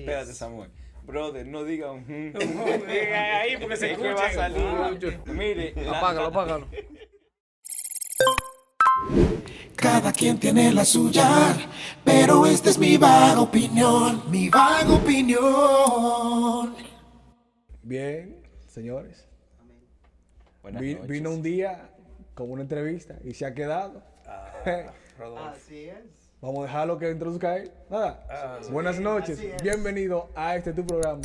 Espérate, Samuel. Brother, no diga un... Ahí porque se es que va a escucha. salir. Mire, Apágalo. Cada quien tiene la suya, pero esta es mi vaga opinión, mi vaga opinión. Bien, señores. Buenas noches. Vino un día con una entrevista y se ha quedado. Así es. Vamos a dejarlo que introduzca él. Nada. Buenas noches. así es. Bienvenido a tu programa,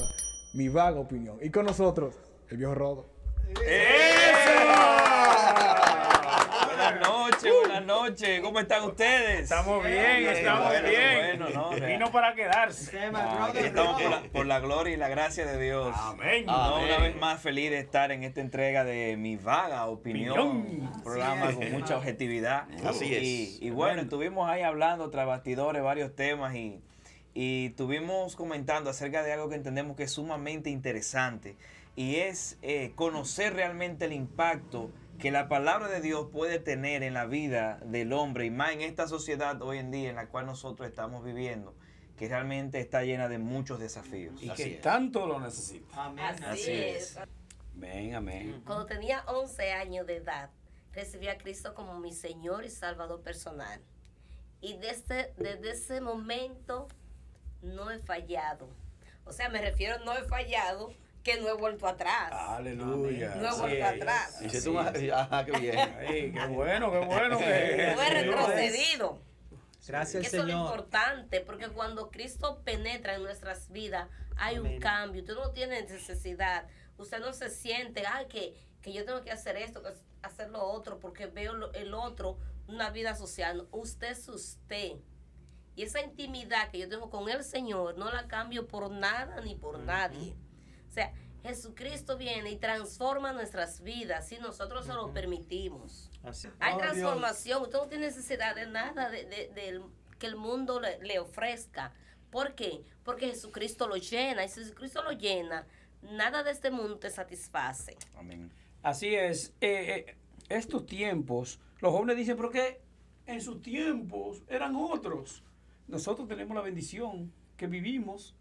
Mi Vaga Opinión. Y con nosotros, el viejo Rodo. Buenas noches. ¿Cómo están ustedes? Estamos bien, estamos bien. Bueno, no, Vino para quedarse. Aquí estamos por la gloria y la gracia de Dios. Amén. No, una vez más feliz de estar en esta entrega de Mi Vaga Opinión. Un programa con mucha objetividad. Así es. Y bueno, estuvimos ahí hablando tras bastidores varios temas y estuvimos comentando acerca de algo que entendemos que es sumamente interesante y es conocer realmente el impacto que la palabra de Dios puede tener en la vida del hombre y más en esta sociedad hoy en día en la cual nosotros estamos viviendo, que realmente está llena de muchos desafíos. Y Así que es. tanto lo necesita. Amén. Así es. Amén, amén. Cuando tenía 11 años de edad, recibí a Cristo como mi Señor y Salvador personal. Y desde ese momento no he fallado. O sea, me refiero, no he fallado, que no he vuelto atrás. Aleluya. No he Así vuelto es. atrás. Dice tú, qué bien. Ay, qué bueno. Que, No he retrocedido. Gracias, Eso es lo Señor. importante, porque cuando Cristo penetra en nuestras vidas, hay un Amén. cambio. Usted no tiene necesidad. Usted no se siente, ay, que yo tengo que hacer esto, que hacer lo otro, porque veo el otro, una vida social. Usted es usted. Y esa intimidad que yo tengo con el Señor, no la cambio por nada ni por nadie. O sea, Jesucristo viene y transforma nuestras vidas si nosotros se lo permitimos. Así. Hay Oh, transformación, usted no tiene necesidad de nada que el mundo le ofrezca. ¿Por qué? Porque Jesucristo lo llena, y si Jesucristo lo llena, nada de este mundo te satisface. Amén. Así es. Estos tiempos, los jóvenes dicen, pero que en sus tiempos eran otros. Nosotros tenemos la bendición que vivimos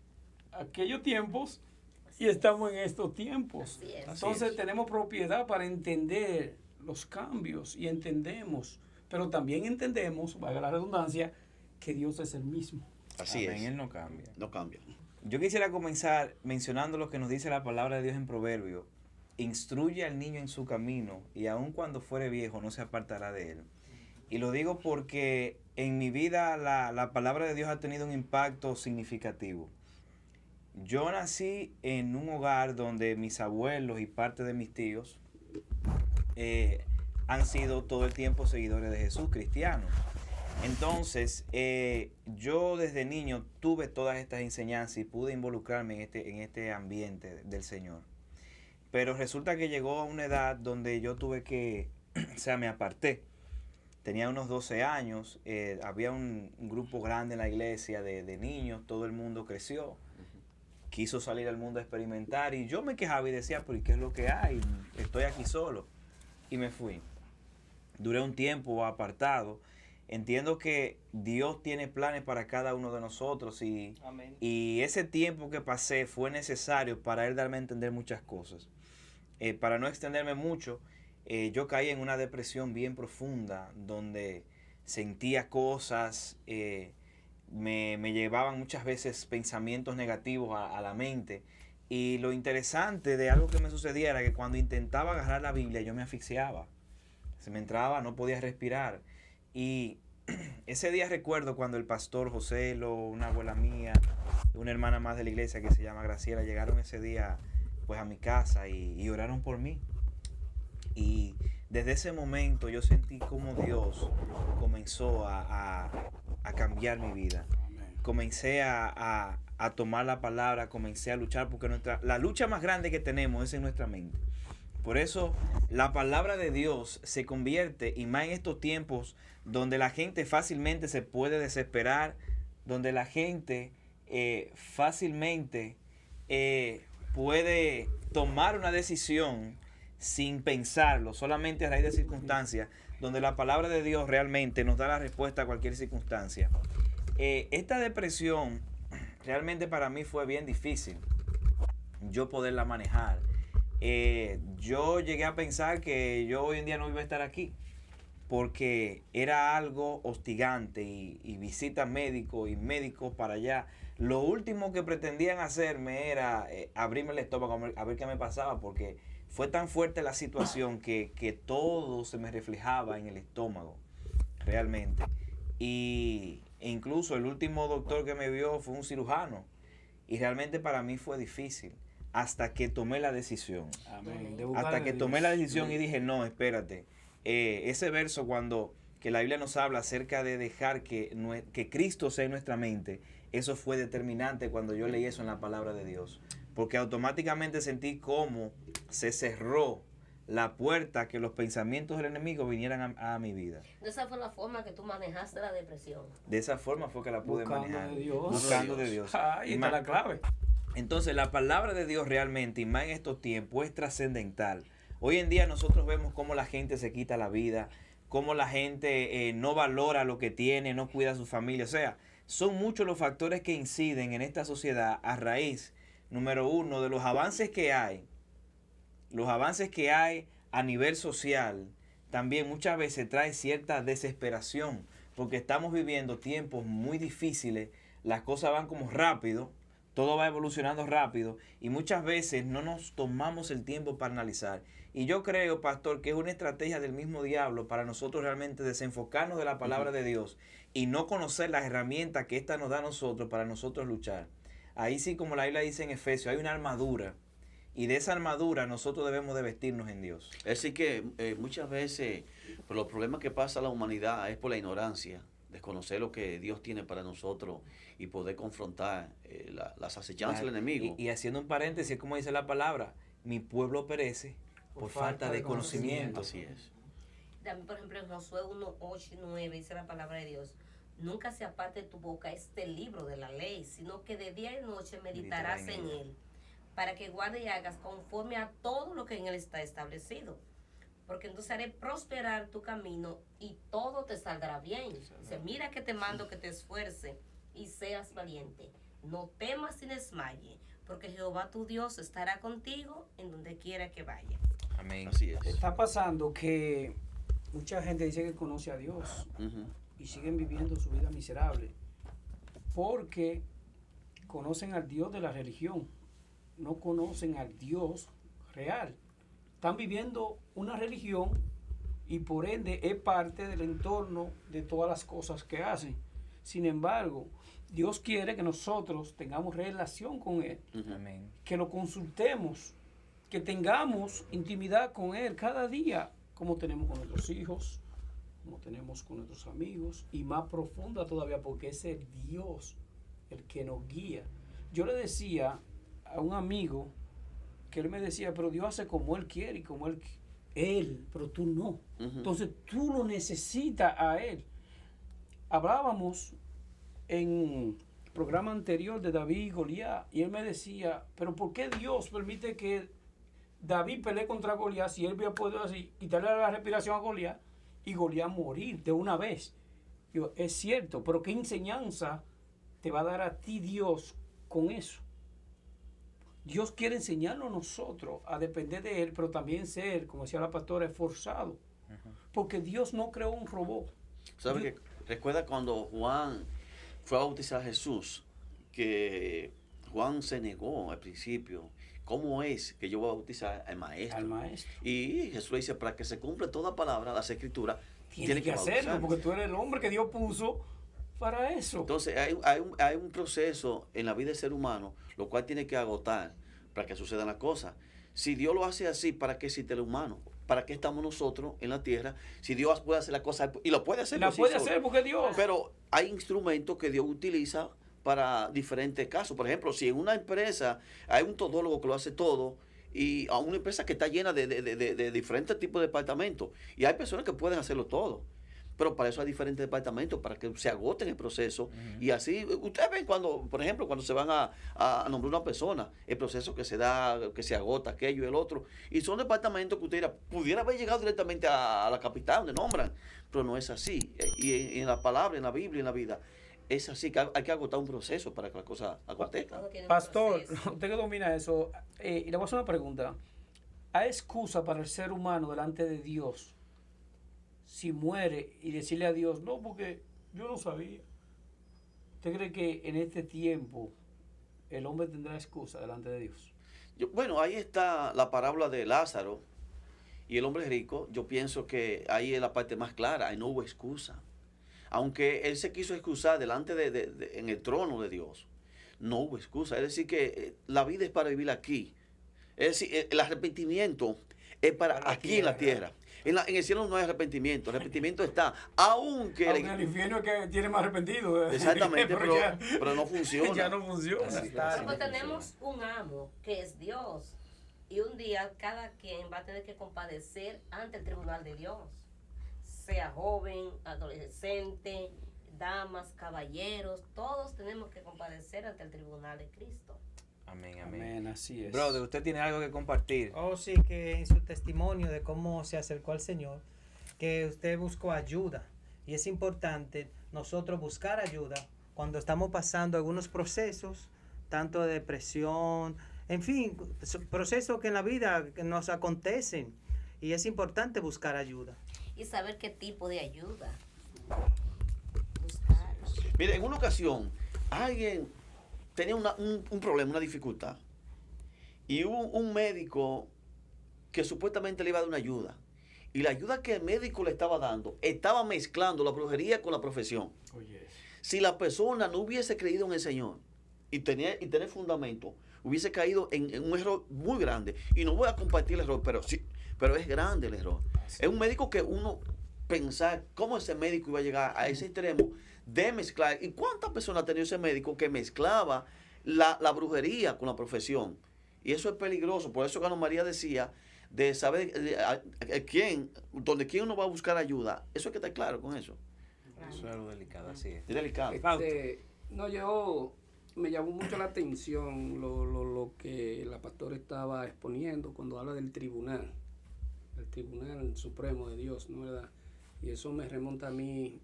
aquellos tiempos y estamos en estos tiempos. Así es. Entonces tenemos propiedad para entender los cambios y entendemos, pero también entendemos, valga la redundancia, que Dios es el mismo. Así Amén, es. Él no cambia. No cambia. Yo quisiera comenzar mencionando lo que nos dice la palabra de Dios en Proverbio. Instruye al niño en su camino y aun cuando fuere viejo no se apartará de él. Y lo digo porque en mi vida la palabra de Dios ha tenido un impacto significativo. Yo nací en un hogar donde mis abuelos y parte de mis tíos han sido todo el tiempo seguidores de Jesús, cristianos. Entonces, yo desde niño tuve todas estas enseñanzas y pude involucrarme en este ambiente del Señor. Pero resulta que llegó a una edad donde yo tuve que, o sea, me aparté. Tenía unos 12 años, había un grupo grande en la iglesia de niños, todo el mundo creció. Quiso salir al mundo a experimentar y yo me quejaba y decía, ¿pero qué es lo que hay? Estoy aquí solo. Y me fui. Duré un tiempo apartado. Entiendo que Dios tiene planes para cada uno de nosotros Amén. y ese tiempo que pasé fue necesario para Él darme a entender muchas cosas. Para no extenderme mucho, yo caí en una depresión bien profunda donde sentía cosas, me llevaban muchas veces pensamientos negativos a la mente. Y lo interesante de algo que me sucedía era que cuando intentaba agarrar la Biblia yo me asfixiaba. Se me entraba, no podía respirar. Y ese día recuerdo cuando el pastor José, una abuela mía, una hermana más de la iglesia que se llama Graciela, llegaron ese día pues a mi casa y oraron por mí. Y desde ese momento yo sentí como Dios comenzó a cambiar mi vida. Comencé a tomar la palabra, comencé a luchar porque la lucha más grande que tenemos es en nuestra mente. Por eso la palabra de Dios se convierte, y más en estos tiempos donde la gente fácilmente se puede desesperar, donde la gente fácilmente puede tomar una decisión sin pensarlo, solamente a raíz de circunstancias, donde la palabra de Dios realmente nos da la respuesta a cualquier circunstancia. Esta depresión realmente para mí fue bien difícil yo poderla manejar. Yo llegué a pensar que yo hoy en día no iba a estar aquí, porque era algo hostigante y visitas médicos y médicos para allá. Lo último que pretendían hacerme era abrirme el estómago a ver qué me pasaba, porque fue tan fuerte la situación que todo se me reflejaba en el estómago, realmente. E incluso el último doctor que me vio fue un cirujano, y realmente para mí fue difícil hasta que tomé la decisión. Amén. Hasta que tomé la decisión y dije, no, espérate. Ese verso que la Biblia nos habla acerca de dejar que Cristo sea en nuestra mente, eso fue determinante cuando yo leí eso en la palabra de Dios. Porque automáticamente sentí cómo se cerró la puerta que los pensamientos del enemigo vinieran a mi vida. De esa fue la forma que tú manejaste la depresión. De esa forma fue que la pude Buscando manejar. de Dios. Buscando de Dios. Ahí está la clave. Entonces la palabra de Dios realmente, y más en estos tiempos, es trascendental. Hoy en día nosotros vemos cómo la gente se quita la vida, cómo la gente no valora lo que tiene, no cuida a su familia. O sea, son muchos los factores que inciden en esta sociedad a raíz, número uno, de los avances que hay. Los avances que hay a nivel social también muchas veces trae cierta desesperación, porque estamos viviendo tiempos muy difíciles, las cosas van como rápido, todo va evolucionando rápido y muchas veces no nos tomamos el tiempo para analizar. Y yo creo, pastor, que es una estrategia del mismo diablo para nosotros realmente desenfocarnos de la palabra de Dios y no conocer las herramientas que ésta nos da a nosotros para nosotros luchar. Ahí sí, como la Biblia dice en Efesios, hay una armadura, y de esa armadura nosotros debemos de vestirnos en Dios. Es decir que muchas veces por los problemas que pasa la humanidad es por la ignorancia, desconocer lo que Dios tiene para nosotros y poder confrontar las acechanzas del enemigo. Y haciendo un paréntesis, como dice la palabra, mi pueblo perece por falta de conocimiento. Así es. También, por ejemplo, en Josué 1, 8 y 9 dice la palabra de Dios: nunca se aparte de tu boca este libro de la ley, sino que de día y noche meditarás en él, para que guardes y hagas conforme a todo lo que en él está establecido. Porque entonces haré prosperar tu camino y todo te saldrá bien. Dice, mira que te mando que te esfuerce y seas valiente. No temas ni desmayes, porque Jehová tu Dios estará contigo en donde quiera que vaya. Amén. Así es. Está pasando que mucha gente dice que conoce a Dios y siguen viviendo su vida miserable porque conocen al Dios de la religión, no conocen al Dios real. Están viviendo una religión y por ende es parte del entorno de todas las cosas que hacen. Sin embargo, Dios quiere que nosotros tengamos relación con Él, Amén. que lo consultemos, que tengamos intimidad con Él cada día, como tenemos con nuestros hijos, como tenemos con nuestros amigos, y más profunda todavía porque es el Dios el que nos guía. Yo le decía a un amigo que él me decía, pero Dios hace como Él quiere y como Él, pero tú no. Entonces tú lo necesitas a Él. Hablábamos en el programa anterior de David y Goliat y él me decía, pero ¿por qué Dios permite que David pelee contra Goliat si él había podido así quitarle la respiración a Goliat y Goliat morir de una vez? Yo, es cierto, pero ¿qué enseñanza te va a dar a ti Dios con eso? Dios quiere enseñarnos a nosotros a depender de Él, pero también ser, como decía la pastora, esforzado. Porque Dios no creó un robot. ¿Sabes qué? Recuerda cuando Juan fue a bautizar a Jesús, que Juan se negó al principio. ¿Cómo es que yo voy a bautizar al maestro? Al maestro. Y Jesús le dice, para que se cumpla toda palabra, las escrituras, Tiene que hacerlo, bautizarme. porque tú eres el hombre que Dios puso para eso. Entonces hay un proceso en la vida del ser humano, lo cual tiene que agotar para que sucedan las cosas. Si Dios lo hace así, ¿para qué existe el humano? ¿Para qué estamos nosotros en la tierra? Si Dios puede hacer las cosas, y lo puede hacer. La por sí puede solo. hacer porque Dios. Pero hay instrumentos que Dios utiliza para diferentes casos. Por ejemplo, si en una empresa hay un todólogo que lo hace todo, y a una empresa que está llena de diferentes tipos de departamentos, y hay personas que pueden hacerlo todo. Pero para eso hay diferentes departamentos, para que se agoten el proceso. Y así, ustedes ven cuando, por ejemplo, cuando se van a nombrar una persona, el proceso que se da, que se agota, aquello y el otro. Y son departamentos que usted dirá, pudiera haber llegado directamente a la capital donde nombran, pero no es así. Y en la palabra, en la Biblia, en la vida, es así, que hay que agotar un proceso para que la cosa acontezca. Todo tiene un Pastor, proceso. usted que domina eso, y le voy a hacer una pregunta. ¿Hay excusa para el ser humano delante de Dios si muere y decirle a Dios, no, porque yo no sabía? ¿Usted cree que en este tiempo el hombre tendrá excusa delante de Dios? Bueno, ahí está la parábola de Lázaro y el hombre rico. Yo pienso que ahí es la parte más clara, ahí no hubo excusa. Aunque él se quiso excusar delante en el trono de Dios, no hubo excusa. Es decir, que la vida es para vivir aquí. Es decir, el arrepentimiento es para aquí en la tierra. En el cielo no hay arrepentimiento. El arrepentimiento está, aunque Aunque el infierno es que tiene más arrepentido. exactamente, pero pero no funciona. ya no funciona. Porque tenemos un amo que es Dios. Y un día cada quien va a tener que compadecer ante el tribunal de Dios. Sea joven, adolescente, damas, caballeros, todos tenemos que compadecer ante el tribunal de Cristo. Amén, amén. Amén, así es. Brother, usted tiene algo que compartir. Oh, sí, que en su testimonio de cómo se acercó al Señor, que usted buscó ayuda. Y es importante nosotros buscar ayuda cuando estamos pasando algunos procesos, tanto de depresión, en fin, procesos que en la vida nos acontecen. Y es importante buscar ayuda. Y saber qué tipo de ayuda buscar. Mire, en una ocasión, alguien tenía un problema, una dificultad. Y hubo un médico que supuestamente le iba a dar una ayuda. Y la ayuda que el médico le estaba dando estaba mezclando la brujería con la profesión. Oye, Si la persona no hubiese creído en el Señor y tener fundamento, hubiese caído en un error muy grande. Y no voy a compartir el error, pero sí, pero es grande el error. Es un médico que uno pensar cómo ese médico iba a llegar a ese extremo de mezclar. ¿Y cuántas personas ha tenido ese médico que mezclaba la brujería con la profesión? Y eso es peligroso. Por eso Ana María decía de saber donde quién uno va a buscar ayuda. Eso hay que estar claro con eso. Eso es algo delicado, así es. Es delicado. No, yo me llamó mucho la atención lo que la pastora estaba exponiendo cuando habla del tribunal, el Tribunal Supremo de Dios, ¿no verdad? Y eso me remonta a mí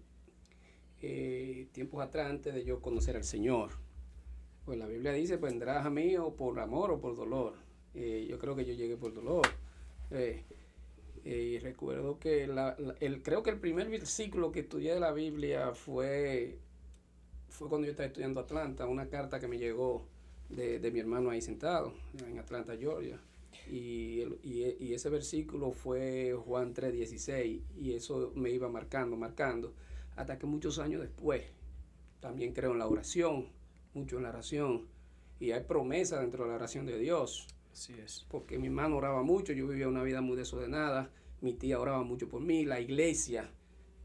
tiempos atrás, antes de yo conocer al Señor. Pues la Biblia dice, vendrás a mí o por amor o por dolor. Yo creo que yo llegué por dolor. Y recuerdo que creo que el primer versículo que estudié de la Biblia fue cuando yo estaba estudiando Atlanta, una carta que me llegó de mi hermano ahí sentado, en Atlanta, Georgia. Y ese versículo fue Juan 3:16, y eso me iba marcando, hasta que muchos años después, también creo en la oración, mucho en la oración, y hay promesa dentro de la oración de Dios. Así es. Porque mi hermano oraba mucho, yo vivía una vida muy desordenada, mi tía oraba mucho por mí, la iglesia,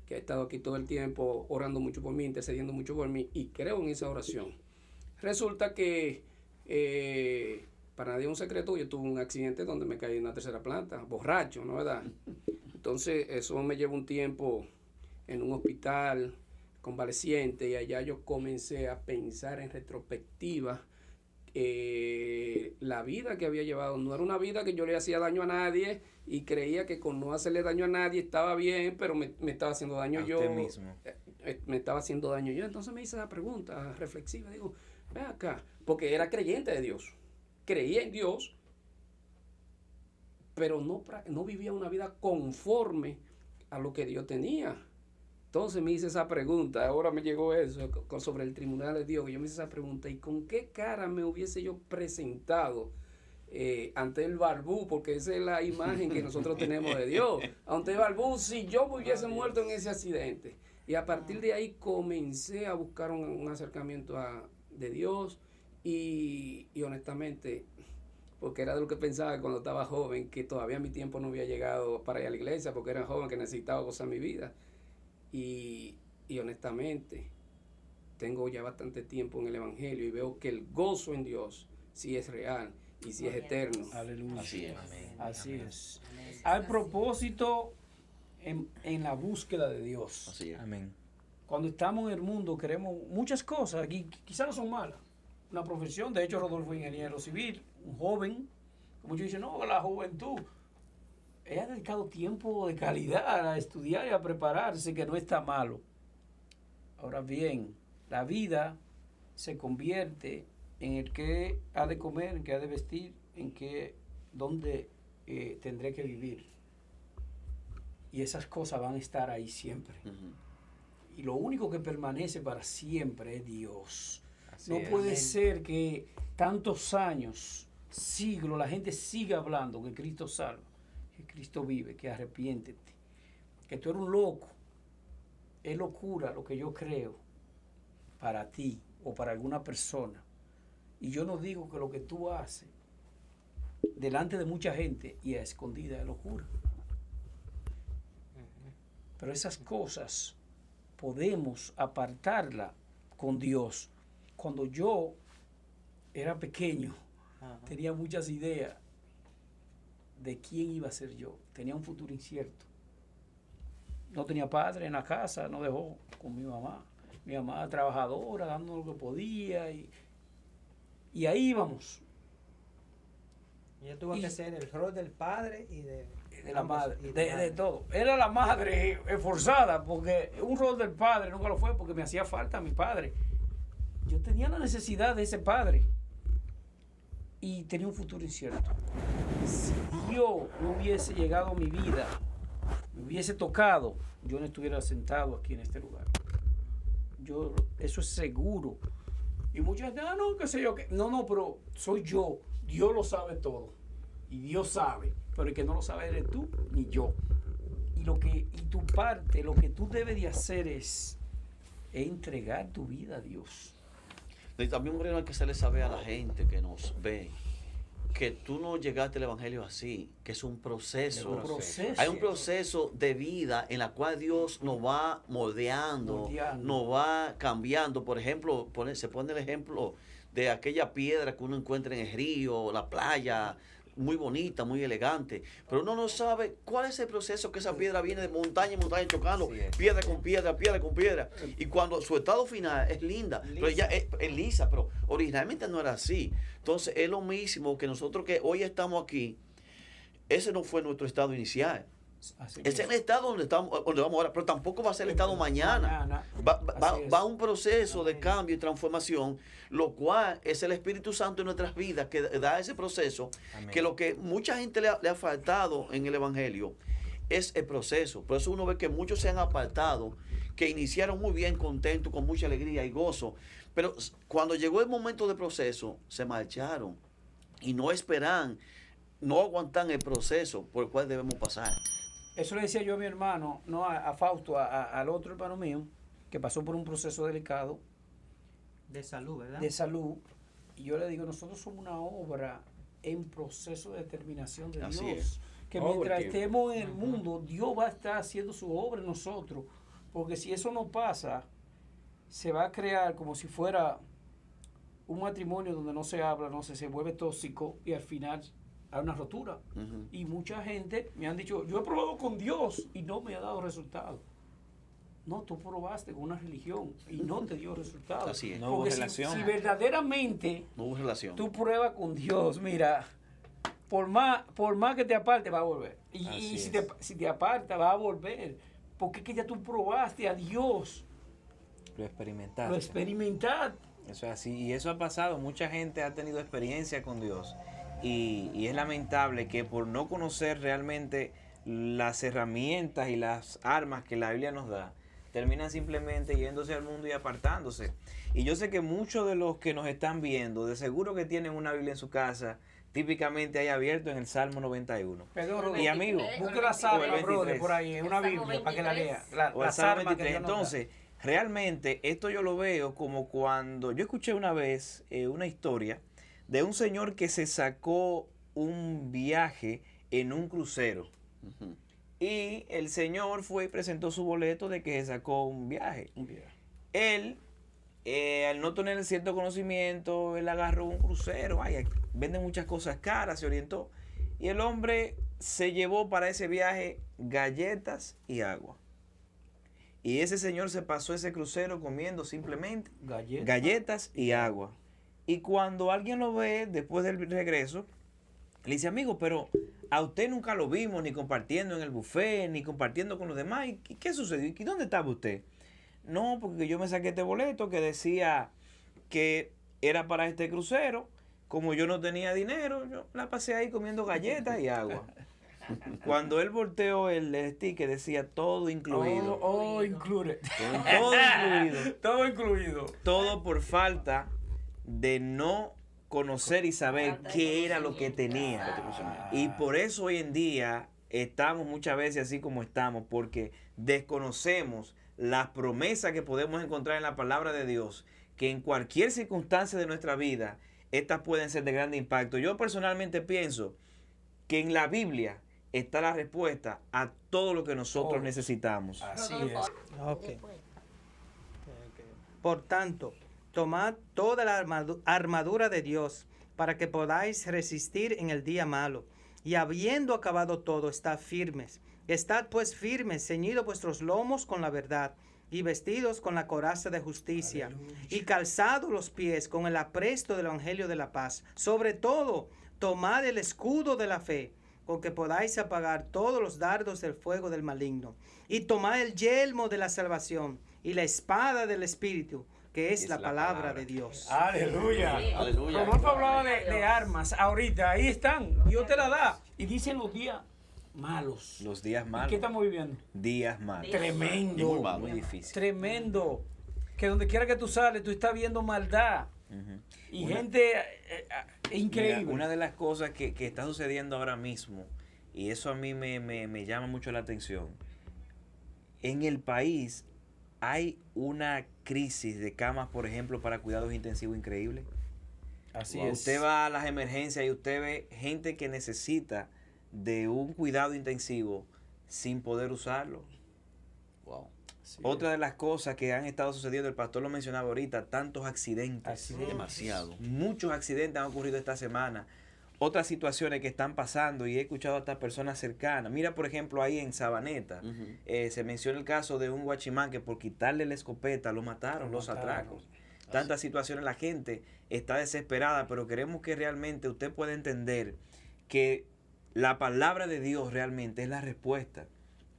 que ha estado aquí todo el tiempo orando mucho por mí, intercediendo mucho por mí, y creo en esa oración. Resulta que, para nadie es un secreto, yo tuve un accidente donde me caí en una tercera planta, borracho, ¿no verdad? Entonces eso me llevó un tiempo en un hospital convaleciente, y allá yo comencé a pensar en retrospectiva. La vida que había llevado no era una vida que yo le hacía daño a nadie y creía que con no hacerle daño a nadie estaba bien, pero me estaba haciendo daño A yo usted mismo. me estaba haciendo daño yo. Entonces me hice esa pregunta reflexiva, digo, ven acá, porque era creyente de Dios, creía en Dios, pero no vivía una vida conforme a lo que Dios tenía. Entonces me hice esa pregunta, ahora me llegó eso sobre el tribunal de Dios, que yo me hice esa pregunta, ¿y con qué cara me hubiese yo presentado ante el barbú? Porque esa es la imagen que nosotros tenemos de Dios. Ante el barbú, si yo me hubiese muerto en ese accidente. Y a partir de ahí comencé a buscar un acercamiento de Dios, y honestamente, porque era de lo que pensaba cuando estaba joven, que todavía mi tiempo no había llegado para ir a la iglesia, porque era joven, que necesitaba gozar mi vida. Y honestamente, tengo ya bastante tiempo en el Evangelio y veo que el gozo en Dios sí es real y sí es eterno. Aleluya. Así es. Así es. Hay propósito en la búsqueda de Dios. Así es. Amén. Cuando estamos en el mundo queremos muchas cosas, y quizás no son malas. Una profesión, de hecho Rodolfo es ingeniero civil, un joven, como muchos dicen, no, la juventud. Él ha dedicado tiempo de calidad a estudiar y a prepararse, que no está malo. Ahora bien, La vida se convierte en el que ha de comer, en que ha de vestir, en que dónde tendré que vivir. Y esas cosas van a estar ahí siempre. Y lo único que permanece para siempre es Dios. Así No es. puede ser que tantos años, siglos, la gente siga hablando que Cristo salva, que Cristo vive, que arrepiéntete, que tú eres un loco. Es locura lo que yo creo para ti o para alguna persona. Y yo no digo que lo que tú haces delante de mucha gente y a escondida es locura. Pero esas cosas podemos apartarla con Dios. Cuando yo era pequeño, tenía muchas ideas de quién iba a ser yo. Tenía un futuro incierto. No tenía padre en la casa, no dejó con mi mamá. Mi mamá trabajadora, dando lo que podía. Y ahí íbamos. Yo tuve que ser el rol del padre y de De la ambos, madre, y de todo. Era la madre esforzada, porque un rol del padre nunca lo fue, porque me hacía falta mi padre. Yo tenía la necesidad de ese padre y tenía un futuro incierto. Si yo no hubiese llegado a mi vida, me hubiese tocado, yo no estuviera sentado aquí en este lugar. Eso es seguro. Y mucha gente, no, qué sé yo, qué. No, pero soy yo. Dios lo sabe todo. Y Dios sabe. Pero el que no lo sabe eres tú ni yo. Y tu parte, lo que tú debes de hacer es entregar tu vida a Dios. Y también, Moreno, hay que hacerle saber a la gente que nos ve que tú no llegaste al Evangelio así, que es un proceso. Hay un proceso de vida en la cual Dios nos va moldeando, nos va cambiando. Por ejemplo, se pone el ejemplo de aquella piedra que uno encuentra en el río, la playa, muy bonita, muy elegante, pero uno no sabe cuál es el proceso que esa piedra viene de montaña en montaña chocando, piedra con piedra, piedra con piedra, y cuando su estado final es linda, pero ella es lisa, pero originalmente no era así. Entonces es lo mismo que nosotros que hoy estamos aquí, ese no fue nuestro estado inicial. Ese es el estado donde vamos ahora, pero tampoco va a ser el estado mañana. Va un proceso de cambio y transformación, lo cual es el Espíritu Santo en nuestras vidas que da ese proceso. Amén. Que lo que mucha gente le ha faltado en el Evangelio es el proceso. Por eso uno ve que muchos se han apartado, que iniciaron muy bien, contentos, con mucha alegría y gozo, pero cuando llegó el momento de proceso, se marcharon y no esperan, no aguantan el proceso por el cual debemos pasar. Eso le decía yo a mi hermano, no a Fausto, al otro hermano mío, que pasó por un proceso delicado. De salud, ¿verdad? De salud. Y yo le digo, nosotros somos una obra en proceso de determinación de Así Dios. es. Que mientras estemos en el mundo, Dios va a estar haciendo su obra en nosotros. Porque si eso no pasa, se va a crear como si fuera un matrimonio donde no se habla, no sé, se vuelve tóxico y al final hay una rotura. Y mucha gente me han dicho, yo he probado con Dios y no me ha dado resultado. No, tú probaste con una religión y no te dio resultado. Así es. No hubo porque relación. si verdaderamente No hubo relación. tú pruebas con Dios, mira, por más que te aparte va a volver. Y si te aparta va a volver. Porque es que ya tú probaste a Dios. Lo experimentaste. Lo experimentaste. Eso es así. Y eso ha pasado. Mucha gente ha tenido experiencia con Dios. Y es lamentable que por no conocer realmente las herramientas y las armas que la Biblia nos da, terminan simplemente yéndose al mundo y apartándose. Y yo sé que muchos de los que nos están viendo, de seguro que tienen una Biblia en su casa, típicamente hay abierto en el Salmo 91. Pedro, Y amigo, busque las armas, brother, por ahí, en una Biblia, para que la lea. O el Las Salmo armas que 23. Dios nos da. Entonces, realmente, esto yo lo veo como cuando yo escuché una vez una historia de un señor que se sacó un viaje en un crucero. Y el señor fue y presentó su boleto de que se sacó un viaje. Él, al no tener cierto conocimiento, él agarró un crucero. Ay, venden muchas cosas caras, se orientó. Y el hombre se llevó para ese viaje galletas y agua. Y ese señor se pasó ese crucero comiendo simplemente galletas y agua. Y cuando alguien lo ve después del regreso, le dice, amigo, pero a usted nunca lo vimos ni compartiendo en el buffet, ni compartiendo con los demás. ¿Y qué sucedió? ¿Y dónde estaba usted? no, porque yo me saqué este boleto que decía que era para este crucero. Como yo no tenía dinero, yo la pasé ahí comiendo galletas y agua. Cuando él volteó el sticker decía todo incluido. Include. Todo incluido. Todo incluido. Todo por falta de no conocer y saber qué era lo que tenía. Y por eso hoy en día estamos muchas veces así como estamos, porque desconocemos las promesas que podemos encontrar en la palabra de Dios, que en cualquier circunstancia de nuestra vida, estas pueden ser de grande impacto. Yo personalmente pienso que en la Biblia está la respuesta a todo lo que nosotros necesitamos. Así es. Ok. Por tanto, tomad toda la armadura de Dios para que podáis resistir en el día malo. Y habiendo acabado todo, estad firmes. Estad pues firmes, ceñidos vuestros lomos con la verdad, y vestidos con la coraza de justicia, y calzados los pies con el apresto del evangelio de la paz. Sobre todo, tomad el escudo de la fe, con que podáis apagar todos los dardos del fuego del maligno. Y tomad el yelmo de la salvación, y la espada del Espíritu, que es la palabra de Dios. Aleluya. Aleluya. Rodolfo hablaba de armas. Ahorita, ahí están. Dios te la da. Y dicen los días malos. Los días ¿Y malos. qué estamos viviendo? Días malos. Tremendo. Muy difícil. Tremendo. Que donde quiera que tú sales, tú estás viendo maldad. Y gente increíble. Mira, una de las cosas que está sucediendo ahora mismo, y eso a mí me llama mucho la atención, en el país hay una crisis de camas, por ejemplo, para cuidados intensivos increíble. Así es. Usted va a las emergencias y usted ve gente que necesita de un cuidado intensivo sin poder usarlo. Wow. Otra de las cosas que han estado sucediendo, el pastor lo mencionaba ahorita, tantos accidentes. Demasiado. Muchos accidentes han ocurrido esta semana. Otras situaciones que están pasando y he escuchado a estas personas cercanas. Mira, por ejemplo, ahí en Sabaneta, se menciona el caso de un guachimán que por quitarle la escopeta lo mataron, los atracos. Tantas situaciones, la gente está desesperada, pero queremos que realmente usted pueda entender que la palabra de Dios realmente es la respuesta.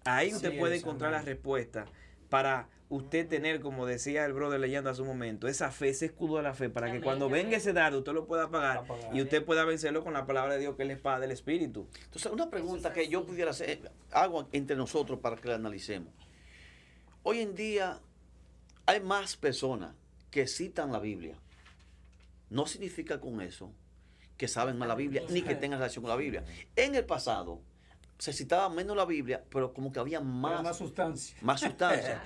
Ahí usted puede encontrar la respuesta para usted tener, como decía el brother leyendo hace un momento, esa fe, ese escudo de la fe, para que cuando venga ese dardo usted lo pueda apagar y usted pueda vencerlo con la palabra de Dios, que es la espada del Espíritu. Entonces, una pregunta que yo pudiera hacer, hago entre nosotros para que la analicemos. Hoy en día hay más personas que citan la Biblia. No significa con eso que saben más la Biblia, ni que tengan relación con la Biblia. En el pasado se citaba menos la Biblia, pero como que había más sustancia. Más sustancia.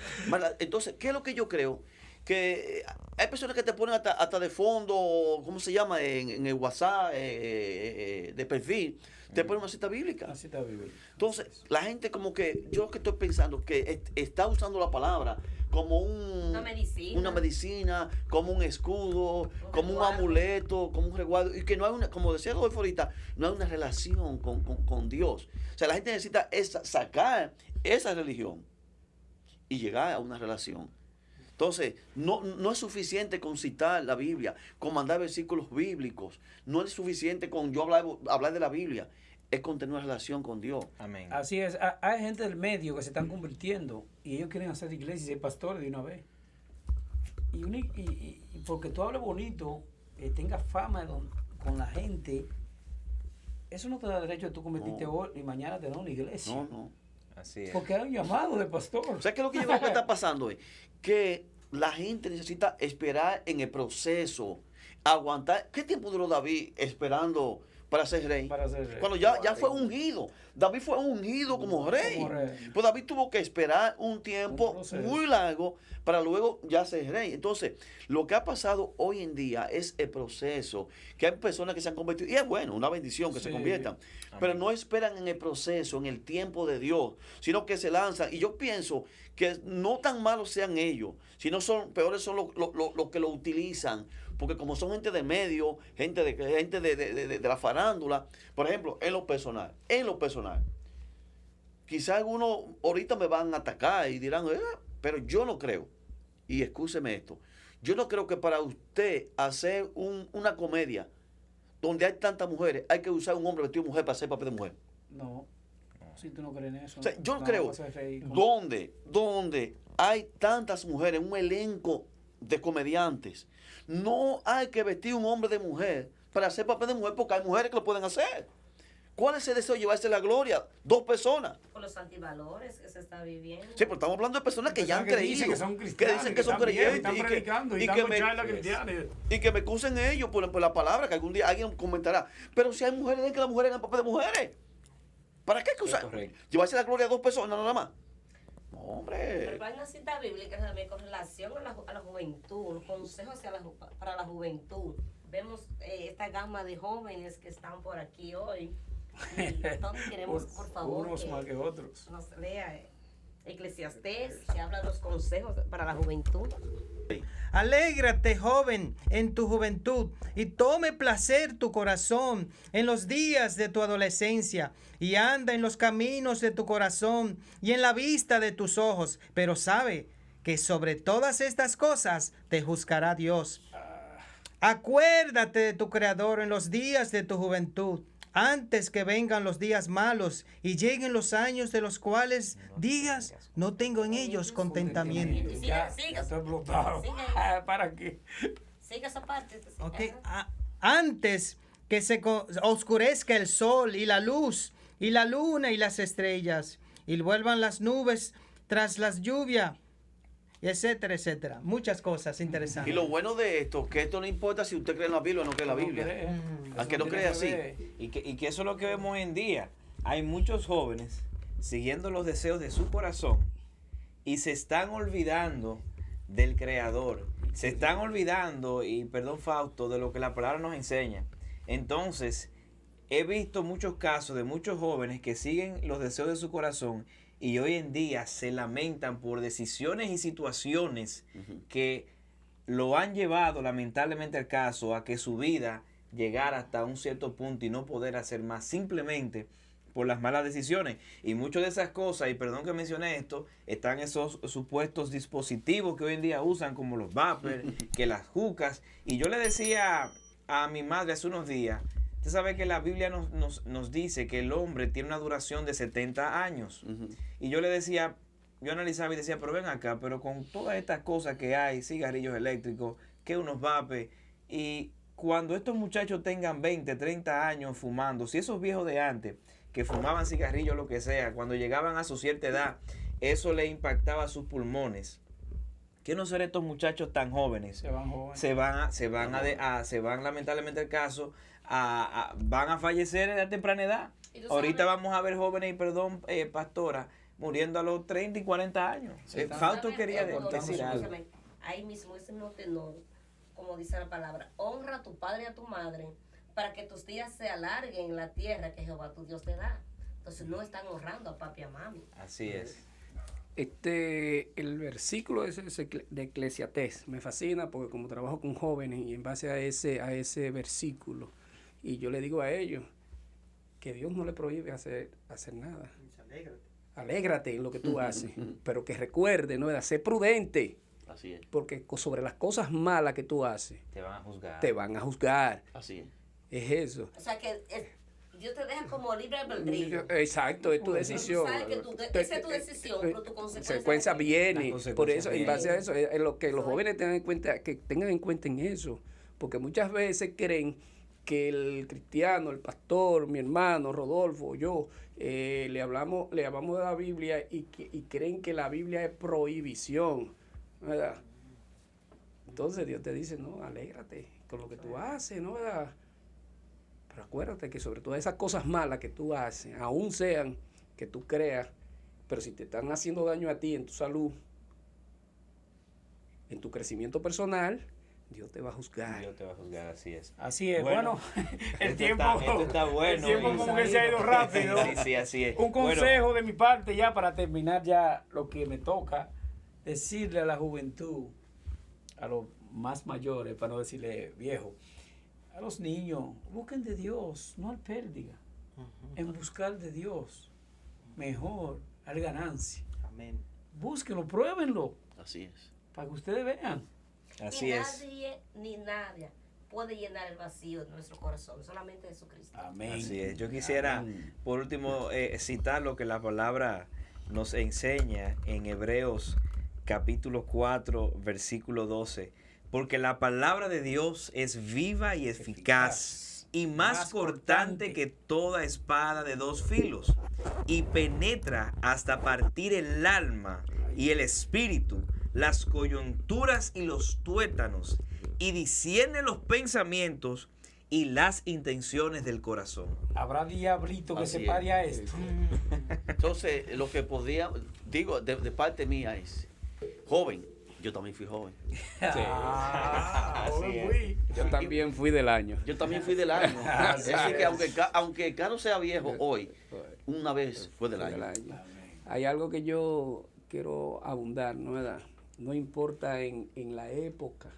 Entonces, ¿qué es lo que yo creo? Que hay personas que te ponen hasta de fondo, ¿cómo se llama? En el WhatsApp, de perfil, te ponen una cita bíblica. Una cita bíblica. Entonces, la gente como que, yo lo que estoy pensando, que está usando la palabra como una medicina, como un escudo, como un amuleto, como un resguardo, y que no hay una, como decía Rodolfo ahorita, no hay una relación con Dios. O sea, la gente necesita sacar esa religión y llegar a una relación. Entonces, no es suficiente con citar la Biblia, con mandar versículos bíblicos, no es suficiente con yo hablar de la Biblia, es con tener una relación con Dios. Amén. Así es. Hay gente del medio que se están convirtiendo y ellos quieren hacer iglesia y ser pastores de una vez. Y porque tú hables bonito, tengas fama con la gente, eso no te da derecho a tú convertirte hoy y mañana tener una iglesia. No. Así es. Porque hay un llamado de pastor. ¿Sabes qué es lo que yo creo que está pasando? Que la gente necesita esperar en el proceso, aguantar. ¿Qué tiempo duró David esperando para ser rey? Cuando ya fue ungido. David fue ungido como rey. Pues David tuvo que esperar un tiempo muy largo para luego ya ser rey. Entonces, lo que ha pasado hoy en día es el proceso, que hay personas que se han convertido, y es bueno, una bendición que se conviertan, pero no esperan en el proceso, en el tiempo de Dios, sino que se lanzan. Y yo pienso que no tan malos sean ellos, sino peores son los que lo utilizan, porque como son gente de medio, gente de la farándula, por ejemplo, en lo personal, quizás algunos ahorita me van a atacar y dirán, pero yo no creo, y excúseme esto, yo no creo que para usted hacer una comedia donde hay tantas mujeres, hay que usar un hombre vestido de mujer para hacer papel de mujer. No. Si tú no crees en eso. O sea, yo no, creo, vas a reír con- ¿dónde hay tantas mujeres, un elenco de comediantes? No hay que vestir un hombre de mujer para hacer papel de mujer porque hay mujeres que lo pueden hacer. ¿Cuál es el deseo de llevarse la gloria? 2 personas. Por los antivalores que se está viviendo. Sí, pero estamos hablando de personas que ya han Personas creído. dicen que son Que cristianos, dicen que son están bien, creyentes. están y que- predicando y y que dando me- charlas cristianas. y que me acusen ellos por la palabra, que algún día alguien comentará. Pero si hay mujeres, den que las mujeres hagan papel de mujeres. ¿Para qué usar? correcto. Llevarse la gloria a 2 personas nada más. No, Pero hombre. hay una cita bíblica también con relación a la juventud, los consejos para la juventud. Vemos esta gama de jóvenes que están por aquí hoy. Y entonces queremos, por favor, Unos más que otros. nos lea Eclesiastés, que habla de los consejos para la juventud. Alégrate, joven, en tu juventud, y tome placer tu corazón en los días de tu adolescencia, y anda en los caminos de tu corazón y en la vista de tus ojos, pero sabe que sobre todas estas cosas te juzgará Dios. Acuérdate de tu Creador en los días de tu juventud, antes que vengan los días malos y lleguen los años de los cuales digas, no tengo en ellos contentamiento. Ya, Siga, ya siga. está explotado. Siga. Ah, ¿para qué? Siga esa parte. Ok, Ajá. antes que se oscurezca el sol y la luz y la luna y las estrellas y vuelvan las nubes tras las lluvias, y etcétera, etcétera. Muchas cosas interesantes. Y lo bueno de esto, que esto no importa si usted cree en la Biblia o no cree en la Biblia. Aunque no crea así. Y que eso es lo que vemos hoy en día. Hay muchos jóvenes siguiendo los deseos de su corazón y se están olvidando del Creador. Se están olvidando, y perdón Fausto, de lo que la palabra nos enseña. Entonces, he visto muchos casos de muchos jóvenes que siguen los deseos de su corazón y hoy en día se lamentan por decisiones y situaciones que lo han llevado lamentablemente al caso a que su vida llegara hasta un cierto punto y no poder hacer más simplemente por las malas decisiones. Y muchas de esas cosas, y perdón que mencione esto, están esos supuestos dispositivos que hoy en día usan como los vapers, que las jucas. Y yo le decía a mi madre hace unos días, usted sabe que la Biblia nos dice que el hombre tiene una duración de 70 años. Y yo le decía, yo analizaba y decía, pero ven acá, pero con todas estas cosas que hay, cigarrillos eléctricos, que unos vapes, y cuando estos muchachos tengan 20, 30 años fumando, si esos viejos de antes, que fumaban cigarrillos o lo que sea, cuando llegaban a su cierta edad, eso le impactaba a sus pulmones. ¿Qué no serán estos muchachos tan jóvenes? Se van jóvenes. Se van lamentablemente el caso, van a fallecer a temprana edad. Y tú Ahorita sabes- vamos a ver jóvenes, y perdón, pastora, muriendo a los 30 y 40 años. Fausto ¿Sabes? quería Escúchame, decir algo. ahí mismo, ese mismo tenor, como dice la palabra, honra a tu padre y a tu madre para que tus días se alarguen en la tierra que Jehová tu Dios te da. Entonces no están honrando a papi y a mami. Así es. El versículo ese de Eclesiastés me fascina porque como trabajo con jóvenes y en base a ese versículo, y yo le digo a ellos que Dios no le prohíbe hacer nada. Alégrate en lo que tú haces, pero que recuerde, ¿no? Sé prudente, Así es. porque sobre las cosas malas que tú haces, Te van a juzgar. te van a juzgar. Así es. Es eso. O sea que Dios te deja como libre albedrío. Exacto, es tu decisión. Tú sabes que esa es tu decisión, pero tu consecuencia viene. Las Por eso, en consecuencias base a eso, es lo que los Eso es. jóvenes tengan en cuenta en eso. Porque muchas veces creen que el cristiano, el pastor, mi hermano, Rodolfo, yo, le hablamos de la Biblia y creen que la Biblia es prohibición, ¿verdad? Entonces Dios te dice, no, alégrate con lo que tú haces, ¿no? ¿Verdad? Pero acuérdate que sobre todas esas cosas malas que tú haces, aún sean que tú creas, pero si te están haciendo daño a ti en tu salud, en tu crecimiento personal, Dios te va a juzgar. Dios te va a juzgar, así es. Así es. Bueno, Bueno, el esto tiempo, esto está bueno. el tiempo como que se ha ido rápido. Sí, sí, así es. Un Bueno, consejo de mi parte ya para terminar ya lo que me toca, decirle a la juventud, a los más mayores, para no decirle viejo, a los niños, busquen de Dios, no al pérdida. En buscar de Dios, mejor, al ganancia. Amén. Búsquenlo, pruébenlo, Así es. para que ustedes vean. así Ni es. nadie ni nadie puede llenar el vacío de nuestro corazón, solamente Jesucristo. Amén. Así es. Yo quisiera, por último, citar lo que la palabra nos enseña en Hebreos capítulo 4, versículo 12. Porque la palabra de Dios es viva y eficaz y más cortante que toda espada de dos filos, y penetra hasta partir el alma y el espíritu, las coyunturas y los tuétanos, y discierne los pensamientos y las intenciones del corazón. Habrá diablito que Así se es. pare a esto. Entonces, lo que podría, digo, de parte mía es, joven, yo también fui joven. Yo también fui del año. Yo también fui del año. Es decir, que aunque Carlos sea viejo hoy, una vez fue del año. Hay algo que yo quiero abundar, ¿no? ¿Verdad? No importa en la época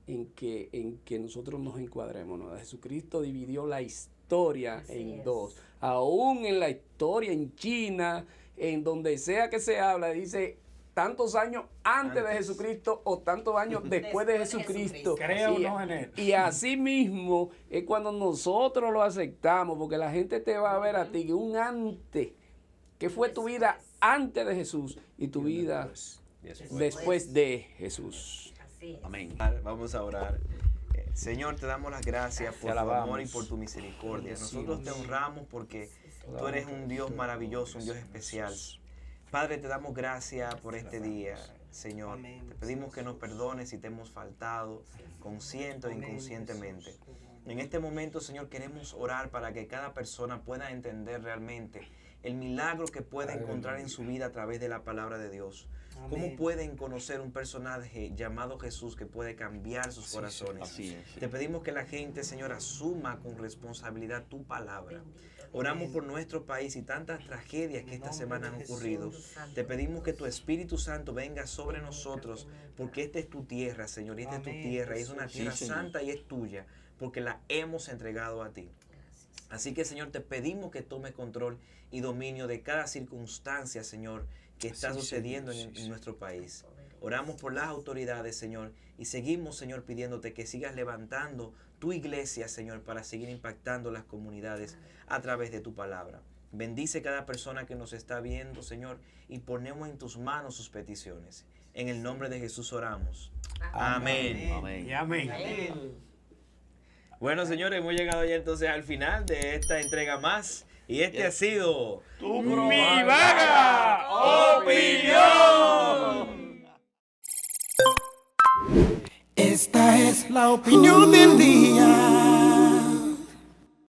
en que nosotros nos encuadremos, ¿no? Jesucristo dividió la historia Así en es. dos. Aún en la historia en China, en donde sea que se habla, dice tantos años antes de Jesucristo o tantos años después de Jesucristo. Crea o Y- no, Genet. Y así mismo es cuando nosotros lo aceptamos, porque la gente te va a ver a ti que un antes, que fue tu vida antes de Jesús y tu vida después de Jesús. Así es. Amén. Vamos a orar. Señor, te damos las gracias por tu alabamos. amor y por tu misericordia. Nosotros te honramos porque tú eres un Dios maravilloso, un Dios especial. Padre, te damos gracias por este día, Señor. Amén. Te pedimos que nos perdones si te hemos faltado, consciente o Amén, inconscientemente. Jesús. En este momento, Señor, queremos orar para que cada persona pueda entender realmente el milagro que puede encontrar en su vida a través de la palabra de Dios. ¿Cómo Amén. pueden conocer un personaje llamado Jesús que puede cambiar sus corazones? Así es. Te pedimos que la gente, Señor, asuma con responsabilidad tu palabra. Oramos por nuestro país y tantas tragedias que esta semana han ocurrido. Te pedimos que tu Espíritu Santo venga sobre nosotros, porque esta es tu tierra, Señor, y esta es tu Amén, tierra, y es una Jesús. tierra Sí, Señor. santa y es tuya, porque la hemos entregado a ti. Así que, Señor, te pedimos que tome control y dominio de cada circunstancia, Señor, que está sucediendo en nuestro país. Oramos por las autoridades, Señor, y seguimos, Señor, pidiéndote que sigas levantando tu iglesia, Señor, para seguir impactando las comunidades a través de tu palabra. Bendice cada persona que nos está viendo, Señor, y ponemos en tus manos sus peticiones. En el nombre de Jesús oramos. Amén. Amén. Y amén. Bueno, señores, hemos llegado ya entonces al final de esta entrega más. Y este ha sido Mi vaga opinión. Esta es la opinión del día.